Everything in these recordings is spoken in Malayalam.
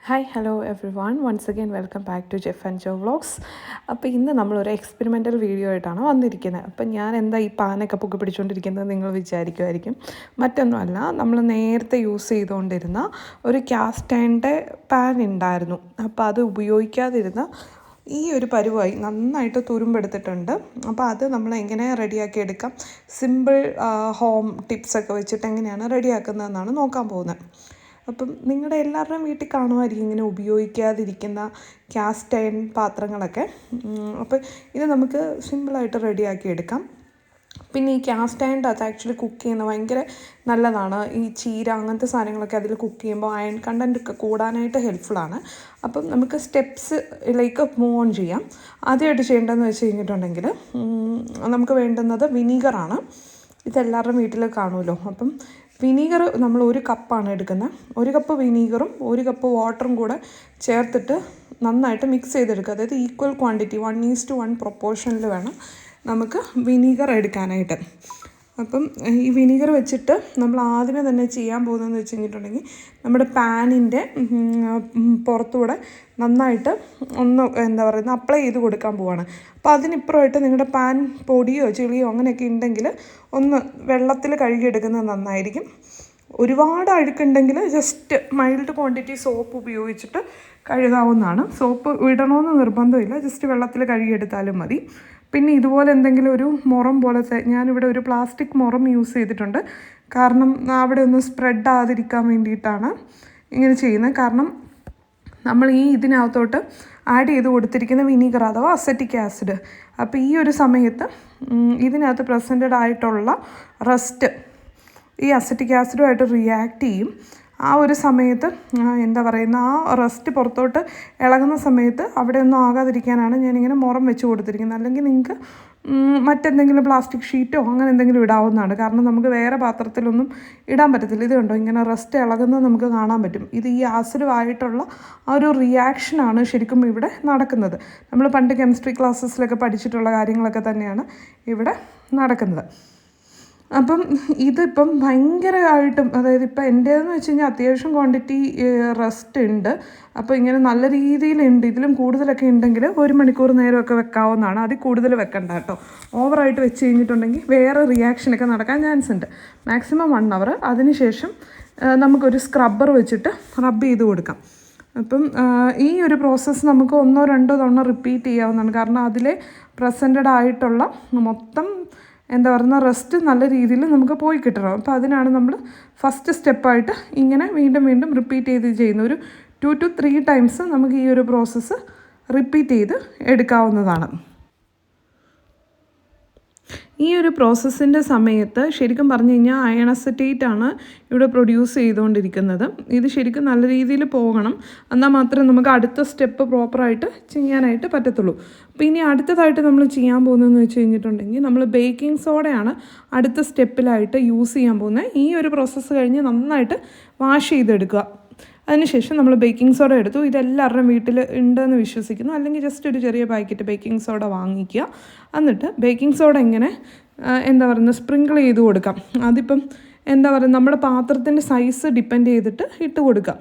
Hi hello everyone once again welcome back to Jeff and Jo vlogs. അപ്പോൾ ഇന്ന് നമ്മളൊരു എക്സ്പെരിമെൻ്റൽ വീഡിയോ ആയിട്ടാണ് വന്നിരിക്കുന്നത്. അപ്പം ഞാൻ എന്താ ഈ പാനൊക്കെ പൊക്കി പിടിച്ചുകൊണ്ടിരിക്കുന്നത് നിങ്ങൾ വിചാരിക്കുമായിരിക്കും. മറ്റൊന്നുമല്ല, നമ്മൾ നേരത്തെ യൂസ് ചെയ്തുകൊണ്ടിരുന്ന ഒരു കാസ്റ്റ് അയണിൻ്റെ പാൻ ഉണ്ടായിരുന്നു. അപ്പോൾ അത് ഉപയോഗിക്കാതിരുന്ന ഈ ഒരു പരുവായി നന്നായിട്ട് തുരുമ്പെടുത്തിട്ടുണ്ട്. അപ്പോൾ അത് നമ്മൾ എങ്ങനെ റെഡിയാക്കി എടുക്കാം, സിമ്പിൾ ഹോം ടിപ്സൊക്കെ വെച്ചിട്ട് എങ്ങനെയാണ് റെഡിയാക്കുന്നതെന്നാണ് നോക്കാൻ പോകുന്നത്. അപ്പം നിങ്ങളുടെ എല്ലാവരുടെയും വീട്ടിൽ കാണുമായിരിക്കും ഇങ്ങനെ ഉപയോഗിക്കാതിരിക്കുന്ന കാസ്റ്റ് അയൺ പാത്രങ്ങളൊക്കെ. അപ്പോൾ ഇത് നമുക്ക് സിമ്പിളായിട്ട് റെഡിയാക്കി എടുക്കാം. പിന്നെ ഈ കാസ്റ്റ് അയണിൻ്റെ അത് ആക്ച്വലി കുക്ക് ചെയ്യുന്നത് ഭയങ്കര നല്ലതാണ്. ഈ ചീര അങ്ങനത്തെ സാധനങ്ങളൊക്കെ അതിൽ കുക്ക് ചെയ്യുമ്പോൾ അയൺ കണ്ടൻ്റ് ഒക്കെ കൂടാനായിട്ട് ഹെൽപ്ഫുള്ളാണ്. അപ്പം നമുക്ക് സ്റ്റെപ്സിലേക്ക് മൂവ് ഓൺ ചെയ്യാം. ആദ്യമായിട്ട് ചെയ്യേണ്ടതെന്ന് വെച്ച് കഴിഞ്ഞിട്ടുണ്ടെങ്കിൽ നമുക്ക് വേണ്ടുന്നത് വിനീഗറാണ്. ഇതെല്ലാവരുടെയും വീട്ടിൽ കാണുമല്ലോ. അപ്പം വിനീഗർ നമ്മൾ 1 കപ്പാണ് എടുക്കുന്നത്. 1 കപ്പ് വിനീഗറും 1 കപ്പ് വാട്ടറും കൂടെ ചേർത്തിട്ട് നന്നായിട്ട് മിക്സ് ചെയ്തെടുക്കുക. അതായത് ഈക്വൽ ക്വാണ്ടിറ്റി 1:1 പ്രൊപ്പോർഷനിൽ വേണം നമുക്ക് വിനീഗർ എടുക്കാനായിട്ട്. അപ്പം ഈ വിനീഗർ വെച്ചിട്ട് നമ്മൾ ആദ്യമേ തന്നെ ചെയ്യാൻ പോകുന്നതെന്ന് വെച്ച് കഴിഞ്ഞിട്ടുണ്ടെങ്കിൽ നമ്മുടെ പാനിൻ്റെ പുറത്തൂടെ നന്നായിട്ട് ഒന്ന് അപ്ലൈ ചെയ്ത് കൊടുക്കാൻ പോവാണ്. അപ്പോൾ അതിനിപ്പുറമായിട്ട് നിങ്ങളുടെ പാൻ പൊടിയോ ചെളിയോ അങ്ങനെയൊക്കെ ഉണ്ടെങ്കിൽ ഒന്ന് വെള്ളത്തിൽ കഴുകിയെടുക്കുന്നത് നന്നായിരിക്കും. ഒരുപാട് അഴുക്കുണ്ടെങ്കിൽ ജസ്റ്റ് മൈൽഡ് ക്വാണ്ടിറ്റി സോപ്പ് ഉപയോഗിച്ചിട്ട് കഴുകാവുന്നതാണ്. സോപ്പ് ഇടണമെന്ന് നിർബന്ധമില്ല, ജസ്റ്റ് വെള്ളത്തിൽ കഴുകിയെടുത്താലും മതി. പിന്നെ ഇതുപോലെ എന്തെങ്കിലും ഒരു മുറം പോലത്തെ, ഞാനിവിടെ ഒരു പ്ലാസ്റ്റിക് മുറം യൂസ് ചെയ്തിട്ടുണ്ട്. കാരണം അവിടെ ഒന്ന് സ്പ്രെഡ് ആകാതിരിക്കാൻ വേണ്ടിയിട്ടാണ് ഇങ്ങനെ ചെയ്യുന്നത്. കാരണം നമ്മൾ ഇതിനകത്തോട്ട് ആഡ് ചെയ്ത് കൊടുത്തിരിക്കുന്ന വിനീഗർ അഥവാ അസറ്റിക് ആസിഡ്. അപ്പോൾ ഈ ഒരു സമയത്ത് ഇതിനകത്ത് പ്രസൻറ്റഡ് ആയിട്ടുള്ള റസ്റ്റ് ഈ അസറ്റിക് ആസിഡുമായിട്ട് റിയാക്ട് ചെയ്യും. ആ ഒരു സമയത്ത് ആ റസ്റ്റ് പുറത്തോട്ട് ഇളകുന്ന സമയത്ത് അവിടെ ഒന്നും ആകാതിരിക്കാനാണ് ഞാനിങ്ങനെ മുറം വെച്ച് കൊടുത്തിരിക്കുന്നത്. അല്ലെങ്കിൽ നിങ്ങൾക്ക് മറ്റെന്തെങ്കിലും പ്ലാസ്റ്റിക് ഷീറ്റോ അങ്ങനെ എന്തെങ്കിലും ഇടാവുന്നതാണ്. കാരണം നമുക്ക് വേറെ പാത്രത്തിലൊന്നും ഇടാൻ പറ്റത്തില്ല. ഇത് കണ്ടോ, ഇങ്ങനെ റസ്റ്റ് ഇളകുന്നത് നമുക്ക് കാണാൻ പറ്റും. ഇത് ഈ ആസിഡുമായിട്ടുള്ള ആ ഒരു റിയാക്ഷനാണ് ശരിക്കും ഇവിടെ നടക്കുന്നത്. നമ്മൾ പണ്ട് കെമിസ്ട്രി ക്ലാസ്സസിലൊക്കെ പഠിച്ചിട്ടുള്ള കാര്യങ്ങളൊക്കെ തന്നെയാണ് ഇവിടെ നടക്കുന്നത്. അപ്പം ഇതിപ്പം ഭയങ്കരമായിട്ടും, അതായത് ഇപ്പം എൻ്റേതെന്ന് വെച്ച് കഴിഞ്ഞാൽ അത്യാവശ്യം ക്വാണ്ടിറ്റി റസ്റ്റ് ഉണ്ട്. അപ്പോൾ ഇങ്ങനെ നല്ല രീതിയിലുണ്ട്. ഇതിലും കൂടുതലൊക്കെ ഉണ്ടെങ്കിൽ 1 മണിക്കൂർ നേരമൊക്കെ വെക്കാവുന്നതാണ്. അതിൽ കൂടുതൽ വെക്കണ്ട കേട്ടോ. ഓവറായിട്ട് വെച്ച് കഴിഞ്ഞിട്ടുണ്ടെങ്കിൽ വേറെ റിയാക്ഷനൊക്കെ നടക്കാൻ ചാൻസ് ഉണ്ട്. മാക്സിമം 1 അവർ. അതിനുശേഷം നമുക്കൊരു സ്ക്രബ്ബർ വെച്ചിട്ട് റബ്ബ് ചെയ്ത് കൊടുക്കാം. അപ്പം ഈ ഒരു പ്രോസസ്സ് നമുക്ക് 1-2 തവണ റിപ്പീറ്റ് ചെയ്യാവുന്നതാണ്. കാരണം അതിലെ പ്രസൻറ്റഡ് ആയിട്ടുള്ള മൊത്തം റെസ്റ്റ് നല്ല രീതിയിൽ നമുക്ക് പോയി കിട്ടണം. അപ്പോൾ അതിനാണ് നമ്മൾ ഫസ്റ്റ് സ്റ്റെപ്പായിട്ട് ഇങ്ങനെ വീണ്ടും വീണ്ടും റിപ്പീറ്റ് ചെയ്ത് ചെയ്യുന്ന ഒരു 2 to 3 ടൈംസ് നമുക്ക് ഈ ഒരു പ്രോസസ്സ് റിപ്പീറ്റ് ചെയ്ത് എടുക്കാവുന്നതാണ്. ഈ ഒരു പ്രോസസ്സിൻ്റെ സമയത്ത് ശരിക്കും പറഞ്ഞു കഴിഞ്ഞാൽ അയൺ അസറ്റേറ്റ് ആണ് ഇവിടെ പ്രൊഡ്യൂസ് ചെയ്തുകൊണ്ടിരിക്കുന്നത്. ഇത് ശരിക്കും നല്ല രീതിയിൽ പോകണം, എന്നാൽ മാത്രമേ നമുക്ക് അടുത്ത സ്റ്റെപ്പ് പ്രോപ്പറായിട്ട് ചെയ്യാനായിട്ട് പറ്റത്തുള്ളൂ. അപ്പോൾ ഇനി അടുത്തതായിട്ട് നമ്മൾ ചെയ്യാൻ പോകുന്നതെന്ന് വെച്ച് കഴിഞ്ഞിട്ടുണ്ടെങ്കിൽ നമ്മൾ ബേക്കിംഗ് സോഡയാണ് അടുത്ത സ്റ്റെപ്പിലായിട്ട് യൂസ് ചെയ്യാൻ പോകുന്നത്. ഈ ഒരു പ്രോസസ്സ് കഴിഞ്ഞ് നന്നായിട്ട് വാഷ് ചെയ്തെടുക്കുക. അതിനുശേഷം നമ്മൾ ബേക്കിംഗ് സോഡ എടുത്തു. ഇതെല്ലാവരുടെയും വീട്ടിൽ ഉണ്ടെന്ന് വിശ്വസിക്കുന്നു. അല്ലെങ്കിൽ ജസ്റ്റ് ഒരു ചെറിയ പാക്കറ്റ് ബേക്കിംഗ് സോഡ വാങ്ങിക്കുക. എന്നിട്ട് ബേക്കിംഗ് സോഡ ഇങ്ങനെ സ്പ്രിങ്കിൾ ചെയ്ത് കൊടുക്കാം. അതിപ്പം നമ്മുടെ പാത്രത്തിൻ്റെ സൈസ് ഡിപ്പെൻഡ് ചെയ്തിട്ട് ഇട്ട് കൊടുക്കുക.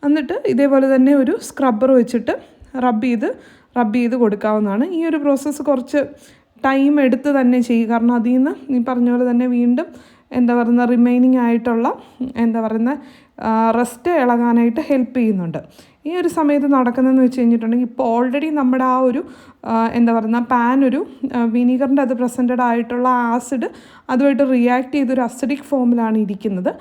എന്നിട്ട് ഇതേപോലെ തന്നെ ഒരു സ്ക്രബ്ബർ വെച്ചിട്ട് റബ്ബ് ചെയ്ത് കൊടുക്കാവുന്നതാണ്. ഈ ഒരു പ്രോസസ്സ് കുറച്ച് ടൈം എടുത്ത് തന്നെ ചെയ്യുക. കാരണം അതിൽ നിന്ന് ഈ പറഞ്ഞ പോലെ തന്നെ വീണ്ടും റിമൈനിങ് ആയിട്ടുള്ള റസ്റ്റ് ഇളകാനായിട്ട് ഹെൽപ്പ് ചെയ്യുന്നുണ്ട്. ഈ ഒരു സമയത്ത് നടക്കുന്നതെന്ന് വെച്ച് കഴിഞ്ഞിട്ടുണ്ടെങ്കിൽ ഇപ്പോൾ ഓൾറെഡി നമ്മുടെ ആ ഒരു പാൻ ഒരു വിനീഗറിൻ്റെ അത് പ്രസൻറ്റഡ് ആയിട്ടുള്ള ആസിഡ് അതുമായിട്ട് റിയാക്ട് ചെയ്തൊരു അസിഡിക് ഫോമിലാണ് ഇരിക്കുന്നത്.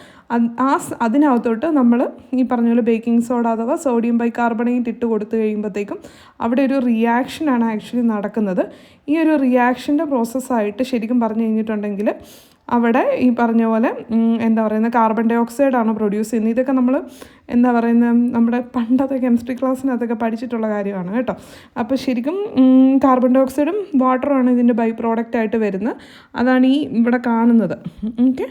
അതിനകത്തോട്ട് നമ്മൾ ഈ പറഞ്ഞ പോലെ ബേക്കിംഗ് സോഡ അഥവാ സോഡിയം ബൈകാർബണേറ്റ് ഇട്ട് കൊടുത്തു കഴിയുമ്പോഴത്തേക്കും അവിടെ ഒരു റിയാക്ഷനാണ് ആക്ച്വലി നടക്കുന്നത്. ഈ ഒരു റിയാക്ഷൻ്റെ പ്രോസസ്സായിട്ട് ശരിക്കും പറഞ്ഞു കഴിഞ്ഞിട്ടുണ്ടെങ്കിൽ അവിടെ ഈ പറഞ്ഞ പോലെ കാർബൺ ഡൈ ഓക്സൈഡാണ് പ്രൊഡ്യൂസ് ചെയ്യുന്നത്. ഇതൊക്കെ നമ്മൾ നമ്മുടെ പണ്ടത്തെ കെമിസ്ട്രി ക്ലാസ്സിനകത്തൊക്കെ പഠിച്ചിട്ടുള്ള കാര്യമാണ് കേട്ടോ. അപ്പോൾ ശരിക്കും കാർബൺ ഡൈ ഓക്സൈഡും വാട്ടറുമാണ് ഇതിൻ്റെ ബൈ പ്രോഡക്റ്റായിട്ട് വരുന്നത്. അതാണ് ഇവിടെ കാണുന്നത്. ഓക്കെ,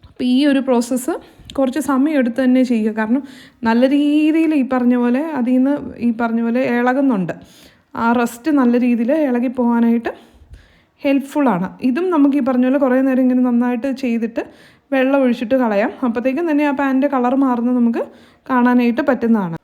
അപ്പോൾ ഈ ഒരു പ്രോസസ്സ് കുറച്ച് സമയം എടുത്ത് തന്നെ ചെയ്യുക. കാരണം നല്ല രീതിയിൽ ഈ പറഞ്ഞ പോലെ അതിൽ നിന്ന് ഇളകുന്നുണ്ട്. ആ റസ്റ്റ് നല്ല രീതിയിൽ ഇളകി പോകാനായിട്ട് ഹെൽപ്ഫുള്ളാണ്. ഇതും നമുക്ക് ഈ പറഞ്ഞ പോലെ കുറേ നേരം ഇങ്ങനെ നന്നായിട്ട് ചെയ്തിട്ട് വെള്ളം ഒഴിച്ചിട്ട് കളയാം. അപ്പോഴത്തേക്കും തന്നെ ആ പാനിൻ്റെ കളർ മാറുന്നത് നമുക്ക് കാണാനായിട്ട് പറ്റുന്നതാണ്.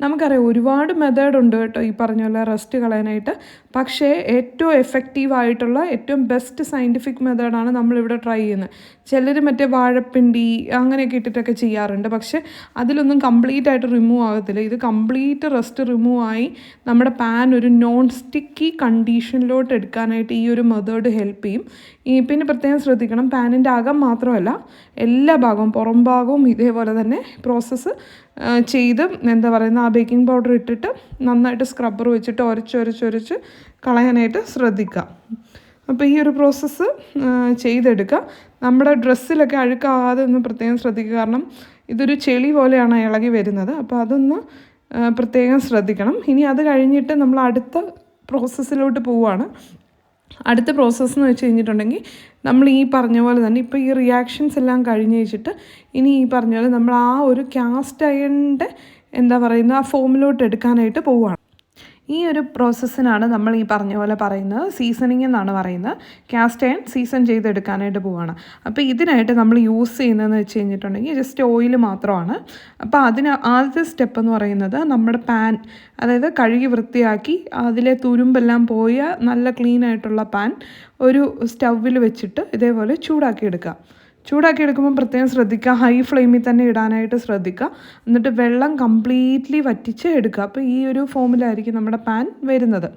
നമുക്കറിയാം ഒരുപാട് മെത്തേഡ് ഉണ്ട് കേട്ടോ ഈ പറഞ്ഞ പോലെ റസ്റ്റ് കളയാനായിട്ട്. പക്ഷേ ഏറ്റവും എഫക്റ്റീവായിട്ടുള്ള ഏറ്റവും ബെസ്റ്റ് സയൻറ്റിഫിക് മെത്തേഡാണ് നമ്മളിവിടെ ട്രൈ ചെയ്യുന്നത്. ചിലർ മറ്റേ വാഴപ്പിണ്ടി അങ്ങനെയൊക്കെ ഇട്ടിട്ടൊക്കെ ചെയ്യാറുണ്ട്. പക്ഷേ അതിലൊന്നും കംപ്ലീറ്റ് ആയിട്ട് റിമൂവ് ആകത്തില്ല. ഇത് കംപ്ലീറ്റ് റസ്റ്റ് റിമൂവ് ആയി നമ്മുടെ പാൻ ഒരു നോൺ സ്റ്റിക്കി കണ്ടീഷനിലോട്ട് എടുക്കാനായിട്ട് ഈ ഒരു മെത്തേഡ് ഹെൽപ്പ് ചെയ്യും. പിന്നെ പ്രത്യേകം ശ്രദ്ധിക്കണം, പാനിൻ്റെ അകം മാത്രമല്ല എല്ലാ ഭാഗവും പുറം ഭാഗവും ഇതേപോലെ തന്നെ പ്രോസസ്സ് ചെയ്ത് എന്താ പറയുന്ന ആ ബേക്കിംഗ് പൗഡർ ഇട്ടിട്ട് നന്നായിട്ട് സ്ക്രബ്ബർ വെച്ചിട്ട് ഉരച്ച് കളയാനായിട്ട് ശ്രദ്ധിക്കുക. അപ്പോൾ ഈ ഒരു പ്രോസസ്സ് ചെയ്തെടുക്കുക. നമ്മുടെ ഡ്രസ്സിലൊക്കെ അഴുക്കാകാതെ ഒന്ന് പ്രത്യേകം ശ്രദ്ധിക്കുക. കാരണം ഇതൊരു ചെളി പോലെയാണ് ഇളകി വരുന്നത്. അപ്പോൾ അതൊന്ന് പ്രത്യേകം ശ്രദ്ധിക്കണം. ഇനി അത് കഴിഞ്ഞിട്ട് നമ്മൾ അടുത്ത പ്രോസസ്സിലോട്ട് പോവുകയാണ്. അടുത്ത പ്രോസസ്സ് എന്ന് വെച്ച് കഴിഞ്ഞിട്ടുണ്ടെങ്കിൽ നമ്മൾ ഈ പറഞ്ഞ പോലെ തന്നെ ഇപ്പോൾ ഈ റിയാക്ഷൻസ് എല്ലാം കഴിഞ്ഞ് വെച്ചിട്ട് ഇനി ഈ പറഞ്ഞ പോലെ നമ്മൾ ആ ഒരു കാസ്റ്റ് അയണിൻ്റെ എന്താ പറയുന്ന ആ ഫോമിലോട്ട് എടുക്കാനായിട്ട് പോവുകയാണ്. ഈ ഒരു പ്രോസസ്സിനാണ് നമ്മൾ ഈ പറഞ്ഞ പോലെ പറയുന്നത് സീസണിങ് എന്നാണ് പറയുന്നത്. കാസ്റ്റ് അയൺ സീസൺ ചെയ്തെടുക്കാനായിട്ട് പോവുകയാണ്. അപ്പോൾ ഇതിനായിട്ട് നമ്മൾ യൂസ് ചെയ്യുന്നതെന്ന് വെച്ച് കഴിഞ്ഞിട്ടുണ്ടെങ്കിൽ ജസ്റ്റ് ഓയിൽ മാത്രമാണ്. അപ്പോൾ അതിന് ആദ്യത്തെ സ്റ്റെപ്പ് എന്ന് പറയുന്നത് നമ്മുടെ പാൻ, അതായത് കഴുകി വൃത്തിയാക്കി അതിലെ തുരുമ്പെല്ലാം പോയ നല്ല ക്ലീൻ ആയിട്ടുള്ള പാൻ ഒരു സ്റ്റൗവിൽ വെച്ചിട്ട് ഇതേപോലെ ചൂടാക്കിയെടുക്കുക. ചൂടാക്കിയെടുക്കുമ്പോൾ പ്രത്യേകം ശ്രദ്ധിക്കുക, ഹൈ ഫ്ലെയിമിൽ തന്നെ ഇടാനായിട്ട് ശ്രദ്ധിക്കുക. എന്നിട്ട് വെള്ളം കംപ്ലീറ്റ്ലി വറ്റിച്ച് എടുക്കുക. അപ്പോൾ ഈ ഒരു ഫോമിലായിരിക്കും നമ്മുടെ പാൻ വരുന്നത്.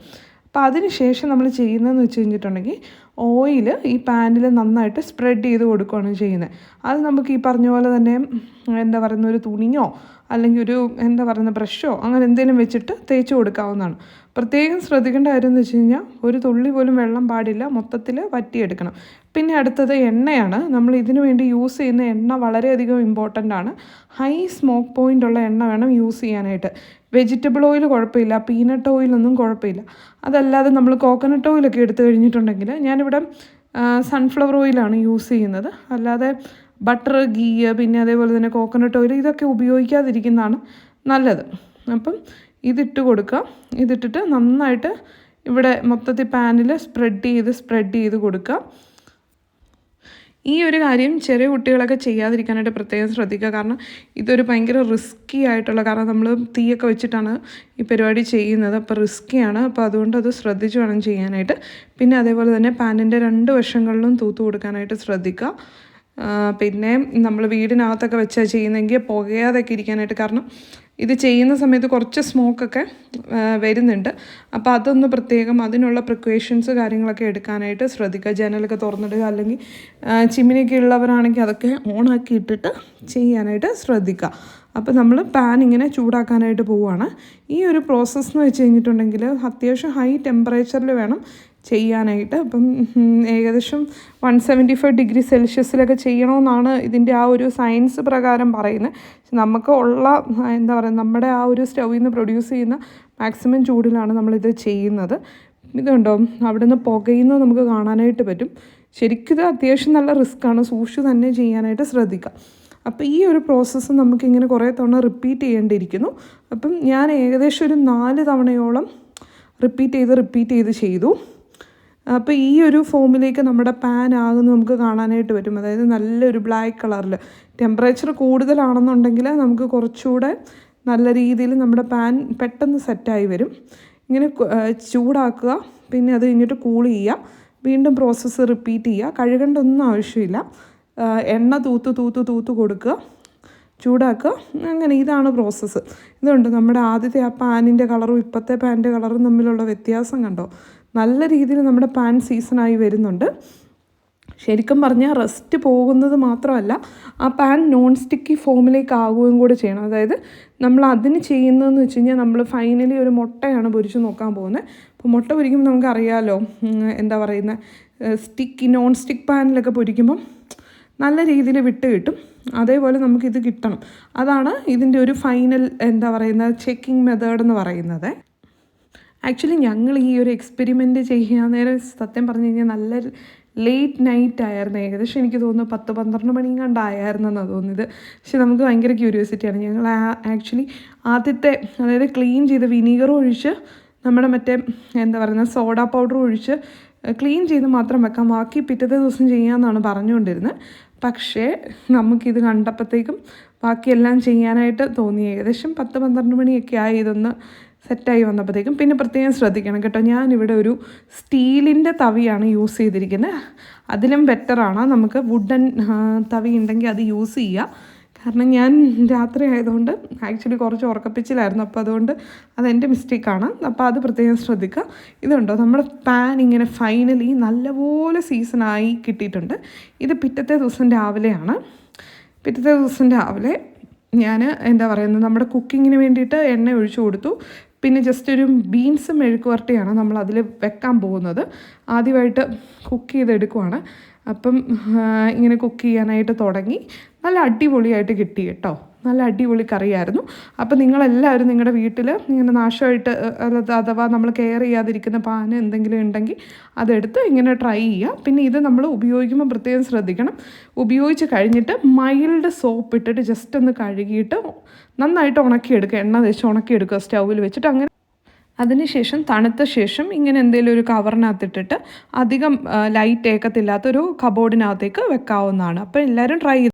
അപ്പോൾ അതിന് ശേഷം നമ്മൾ ചെയ്യുന്നതെന്ന് വെച്ച് കഴിഞ്ഞിട്ടുണ്ടെങ്കിൽ ഓയിൽ ഈ പാനിൽ നന്നായിട്ട് സ്പ്രെഡ് ചെയ്ത് കൊടുക്കുകയാണ് ചെയ്യുന്നത്. അത് നമുക്ക് ഈ പറഞ്ഞ പോലെ തന്നെ എന്താ പറയുന്ന ഒരു തുണിയോ അല്ലെങ്കിൽ ഒരു എന്താ പറയുന്ന ബ്രഷോ അങ്ങനെ എന്തെങ്കിലും വെച്ചിട്ട് തേച്ച് കൊടുക്കാവുന്നതാണ്. പ്രത്യേകം ശ്രദ്ധിക്കേണ്ട കാര്യം എന്ന് വെച്ച് കഴിഞ്ഞാൽ ഒരു തുള്ളി പോലും വെള്ളം പാടില്ല, മൊത്തത്തിൽ വറ്റിയെടുക്കണം. പിന്നെ അടുത്തത് എണ്ണയാണ്. നമ്മൾ ഇതിനു വേണ്ടി യൂസ് ചെയ്യുന്ന എണ്ണ വളരെയധികം ഇമ്പോർട്ടൻ്റ് ആണ്. ഹൈ സ്മോക്ക് പോയിൻ്റ് ഉള്ള എണ്ണ വേണം യൂസ് ചെയ്യാനായിട്ട്. വെജിറ്റബിൾ ഓയിൽ കുഴപ്പമില്ല, പീനട്ട് ഓയിലൊന്നും കുഴപ്പമില്ല. അതല്ലാതെ നമ്മൾ കോക്കനട്ട് ഓയിലൊക്കെ എടുത്തു കഴിഞ്ഞിട്ടുണ്ടെങ്കിൽ ഞാനിവിടെ സൺഫ്ലവർ ഓയിലാണ് യൂസ് ചെയ്യുന്നത്. അല്ലാതെ ബട്ടർ, ഗീ, പിന്നെ അതേപോലെ തന്നെ കോക്കനട്ട് ഓയിൽ ഇതൊക്കെ ഉപയോഗിക്കാതിരിക്കുന്നതാണ് നല്ലത്. അപ്പം ഇതിട്ട് കൊടുക്കുക. ഇതിട്ടിട്ട് നന്നായിട്ട് ഇവിടെ മൊത്തത്തിൽ പാനിൽ സ്പ്രെഡ് ചെയ്ത് കൊടുക്കുക. ഈ ഒരു കാര്യം ചെറിയ കുട്ടികളൊക്കെ ചെയ്യാതിരിക്കാനായിട്ട് പ്രത്യേകം ശ്രദ്ധിക്കുക. കാരണം ഇതൊരു ഭയങ്കര റിസ്ക്കി ആയിട്ടുള്ള, കാരണം നമ്മൾ തീയൊക്കെ വെച്ചിട്ടാണ് ഈ പരിപാടി ചെയ്യുന്നത്. അപ്പോൾ റിസ്ക്കിയാണ്. അപ്പോൾ അതുകൊണ്ട് അത് ശ്രദ്ധിച്ച് വേണം ചെയ്യാനായിട്ട്. പിന്നെ അതേപോലെ തന്നെ പാനിൻ്റെ 2 വശങ്ങളിലും തൂത്ത് കൊടുക്കാനായിട്ട് ശ്രദ്ധിക്കുക. പിന്നെ നമ്മൾ വീടിനകത്തൊക്കെ വെച്ചാൽ ചെയ്യുന്നതെങ്കിൽ പുകയാതൊക്കെ ഇരിക്കാനായിട്ട്, കാരണം ഇത് ചെയ്യുന്ന സമയത്ത് കുറച്ച് സ്മോക്കൊക്കെ വരുന്നുണ്ട്. അപ്പോൾ അതൊന്ന് പ്രത്യേകം അതിനുള്ള പ്രിക്കോഷൻസ് കാര്യങ്ങളൊക്കെ എടുക്കാനായിട്ട് ശ്രദ്ധിക്കുക. ജനലൊക്കെ തുറന്നിടുക, അല്ലെങ്കിൽ ചിമ്മിനിയൊക്കെ ഉള്ളവരാണെങ്കിൽ അതൊക്കെ ഓണാക്കി ഇട്ടിട്ട് ചെയ്യാനായിട്ട് ശ്രദ്ധിക്കുക. അപ്പോൾ നമ്മൾ പാൻ ഇങ്ങനെ ചൂടാക്കാനായിട്ട് പോവുകയാണ്. ഈ ഒരു പ്രോസസ്സ് എന്ന് വെച്ച് കഴിഞ്ഞിട്ടുണ്ടെങ്കിൽ അത്യാവശ്യം ഹൈ ടെമ്പറേച്ചറിൽ വേണം ചെയ്യാനായിട്ട്. അപ്പം ഏകദേശം 175 ഡിഗ്രി സെൽഷ്യസിലൊക്കെ ചെയ്യണമെന്നാണ് ഇതിൻ്റെ ആ ഒരു സയൻസ് പ്രകാരം പറയുന്നത്. നമുക്ക് ഉള്ള എന്താ പറയുക, നമ്മുടെ ആ ഒരു സ്റ്റൗവിൽ നിന്ന് പ്രൊഡ്യൂസ് ചെയ്യുന്ന മാക്സിമം ചൂടിലാണ് നമ്മളിത് ചെയ്യുന്നത്. ഇതുണ്ടോ, അവിടെ നിന്ന് പുകയുന്നത് നമുക്ക് കാണാനായിട്ട് പറ്റും. ശരിക്കും ഇത് അത്യാവശ്യം നല്ല റിസ്ക്കാണ്. സൂക്ഷിച്ച് തന്നെ ചെയ്യാനായിട്ട് ശ്രദ്ധിക്കുക. അപ്പോൾ ഈ ഒരു പ്രോസസ്സ് നമുക്കിങ്ങനെ കുറേ തവണ റിപ്പീറ്റ് ചെയ്യേണ്ടിയിരിക്കുന്നു. അപ്പം ഞാൻ ഏകദേശം ഒരു 4 തവണയോളം റിപ്പീറ്റ് ചെയ്ത് ചെയ്തു. അപ്പോൾ ഈ ഒരു ഫോമിലേക്ക് നമ്മുടെ പാൻ ആകുന്നു നമുക്ക് കാണാനായിട്ട് പറ്റും. അതായത് നല്ലൊരു ബ്ലാക്ക് കളറിൽ. ടെമ്പറേച്ചർ കൂടുതലാണെന്നുണ്ടെങ്കിൽ നമുക്ക് കുറച്ചുകൂടെ നല്ല രീതിയിൽ നമ്മുടെ പാൻ പെട്ടെന്ന് സെറ്റായി വരും. ഇങ്ങനെ ചൂടാക്കുക, പിന്നെ അത് കഴിഞ്ഞിട്ട് കൂൾ ചെയ്യുക, വീണ്ടും പ്രോസസ്സ് റിപ്പീറ്റ് ചെയ്യുക. കഴുകേണ്ട ഒന്നും ആവശ്യമില്ല. എണ്ണ തൂത്ത് കൊടുക്കുക, ചൂടാക്കുക. അങ്ങനെ ഇതാണ് പ്രോസസ്സ്. ഇതുണ്ട് നമ്മുടെ ആദ്യത്തെ ആ പാനിൻ്റെ കളറും ഇപ്പോഴത്തെ പാനിൻ്റെ കളറും തമ്മിലുള്ള വ്യത്യാസം കണ്ടോ? നല്ല രീതിയിൽ നമ്മുടെ പാൻ സീസണായി വരുന്നുണ്ട്. ശരിക്കും പറഞ്ഞാൽ റസ്റ്റ് പോകുന്നത് മാത്രമല്ല, ആ പാൻ നോൺ സ്റ്റിക്കി ഫോമിലേക്ക് ആകുകയും കൂടെ ചെയ്യണം. അതായത് നമ്മൾ അതിന് ചെയ്യുന്നതെന്ന് വെച്ച് കഴിഞ്ഞാൽ നമ്മൾ ഫൈനലി ഒരു മുട്ടയാണ് പൊരിച്ച് നോക്കാൻ പോകുന്നത്. അപ്പോൾ മുട്ട പൊരിക്കുമ്പോൾ നമുക്കറിയാമല്ലോ, എന്താ പറയുന്നത്, നോൺ സ്റ്റിക്ക് പാനിലൊക്കെ പൊരിക്കുമ്പം നല്ല രീതിയിൽ വിട്ട് കിട്ടും. അതേപോലെ നമുക്കിത് കിട്ടണം. അതാണ് ഇതിൻ്റെ ഒരു ഫൈനൽ എന്താ പറയുന്നത് ചെക്കിംഗ് മെത്തേഡ് എന്ന് പറയുന്നത്. ആക്ച്വലി ഞങ്ങൾ ഈ ഒരു എക്സ്പെരിമെൻറ്റ് ചെയ്യാൻ നേരം സത്യം പറഞ്ഞു കഴിഞ്ഞാൽ നല്ല ലേറ്റ് നൈറ്റ് ആയിരുന്നു. ഏകദേശം എനിക്ക് തോന്നുന്നു 10-12 മണിയും കണ്ടായിരുന്നെന്നാണ് തോന്നിയത്. പക്ഷെ നമുക്ക് ഭയങ്കര ക്യൂരിയോസിറ്റിയാണ്. ഞങ്ങൾ ആക്ച്വലി ആദ്യത്തെ, അതായത് ക്ലീൻ ചെയ്ത് വിനീഗർ ഒഴിച്ച് നമ്മുടെ മറ്റേ എന്താ പറയുന്നത് സോഡ പൗഡർ ഒഴിച്ച് ക്ലീൻ ചെയ്ത് മാത്രം വെക്കാം, ബാക്കി പിറ്റത്തെ ദിവസം ചെയ്യാമെന്നാണ് പറഞ്ഞുകൊണ്ടിരുന്നത്. പക്ഷേ നമുക്കിത് കണ്ടപ്പോഴത്തേക്കും ബാക്കിയെല്ലാം ചെയ്യാനായിട്ട് തോന്നി. ഏകദേശം 10-12 മണിയൊക്കെ ആയി ഇതൊന്ന് സെറ്റായി വന്നപ്പോഴത്തേക്കും. പിന്നെ പ്രത്യേകം ശ്രദ്ധിക്കണം കേട്ടോ, ഞാനിവിടെ ഒരു സ്റ്റീലിൻ്റെ തവിയാണ് യൂസ് ചെയ്തിരിക്കുന്നത്. അതിലും ബെറ്ററാണ് നമുക്ക് വുഡൻ തവി ഉണ്ടെങ്കിൽ അത് യൂസ് ചെയ്യുക. കാരണം ഞാൻ രാത്രി ആയതുകൊണ്ട് ആക്ച്വലി കുറച്ച് ഉറക്കപ്പിച്ചിലായിരുന്നു, അപ്പോൾ അതുകൊണ്ട് അതെൻ്റെ മിസ്റ്റേക്കാണ്. അപ്പോൾ അത് പ്രത്യേകം ശ്രദ്ധിക്കുക. ഇതുണ്ടോ നമ്മുടെ പാൻ ഇങ്ങനെ ഫൈനലി നല്ലപോലെ സീസണായി കിട്ടിയിട്ടുണ്ട്. ഇത് പിറ്റത്തെ ദിവസം രാവിലെയാണ്. പിറ്റത്തെ ദിവസം രാവിലെ ഞാൻ എന്താ പറയുന്നത്, നമ്മുടെ കുക്കിങ്ങിന് വേണ്ടിയിട്ട് എണ്ണ ഒഴിച്ചു കൊടുത്തു. പിന്നെ ജസ്റ്റ് ഒരു ബീൻസ് മെഴുക്ക് വരട്ടിയാണ് നമ്മൾ അതിൽ വെക്കാൻ പോകുന്നത്. ആദ്യമായിട്ട് കുക്ക് ചെയ്തെടുക്കുവാണ്. അപ്പം ഇങ്ങനെ കുക്ക് ചെയ്യാനായിട്ട് തുടങ്ങി. നല്ല അടിപൊളിയായിട്ട് കിട്ടി കേട്ടോ, നല്ല അടിപൊളി കറിയായിരുന്നു. അപ്പോൾ നിങ്ങളെല്ലാവരും നിങ്ങളുടെ വീട്ടിൽ ഇങ്ങനെ നാശമായിട്ട് അഥവാ നമ്മൾ കെയർ ചെയ്യാതിരിക്കുന്ന പാൻ എന്തെങ്കിലും ഉണ്ടെങ്കിൽ അതെടുത്ത് ഇങ്ങനെ ട്രൈ ചെയ്യുക. പിന്നെ ഇത് നമ്മൾ ഉപയോഗിക്കുമ്പോൾ പ്രത്യേകം ശ്രദ്ധിക്കണം. ഉപയോഗിച്ച് കഴിഞ്ഞിട്ട് മൈൽഡ് സോപ്പ് ഇട്ടിട്ട് ജസ്റ്റ് ഒന്ന് കഴുകിയിട്ട് നന്നായിട്ട് ഉണക്കിയെടുക്കുക, എണ്ണ തേച്ച് ഉണക്കിയെടുക്കുക സ്റ്റൗവിൽ വെച്ചിട്ട്. അങ്ങനെ അതിനുശേഷം തണുത്ത ശേഷം ഇങ്ങനെ എന്തെങ്കിലും ഒരു കവറിനകത്തിട്ടിട്ട് അധികം ലൈറ്റ് ഏക്കത്തില്ലാത്തൊരു കബോർഡിനകത്തേക്ക് വെക്കാവുന്നതാണ്. അപ്പോൾ എല്ലാവരും ട്രൈ ചെയ്ത്